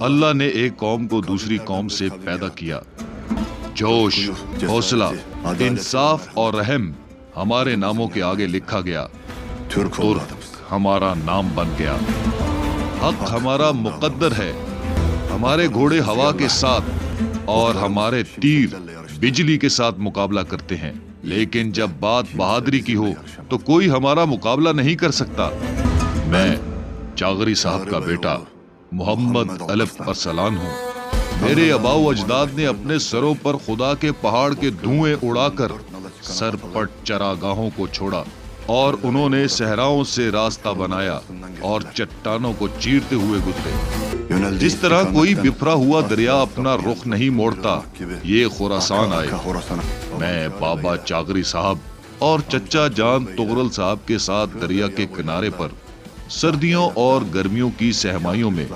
اللہ ने एक कौम को दूसरी कौम से पैदा किया। जोश, हौसला, इंसाफ और रहम हमारे नामों के आगे लिखा गया। तुर्क हमारा नाम बन गया। हक हमारा मुकद्दर है। हमारे घोड़े हवा के साथ और हमारे तीर बिजली के साथ मुकाबला करते हैं, लेकिन जब बात बहादुरी की हो तो कोई हमारा मुकाबला नहीं कर सकता। मैं चागरी साहब का बेटा मोहम्मद अलफ अरसलान हूँ। मेरे आबाओ अजदाद ने अपने सरों पर खुदा के पहाड़ के धुएं उड़ाकर सरपट चरागाहों को छोड़ा और उन्होंने सहराओं से रास्ता बनाया और चट्टानों को चीरते हुए गुजरे। जिस तरह कोई बिफरा हुआ दरिया अपना रुख नहीं मोड़ता, ये खुरासान आए। मैं बाबा चागरी साहब और चच्चा जान तुगरल साहब के साथ दरिया के किनारे पर सर्दियों और गर्मियों की सहमाइयों में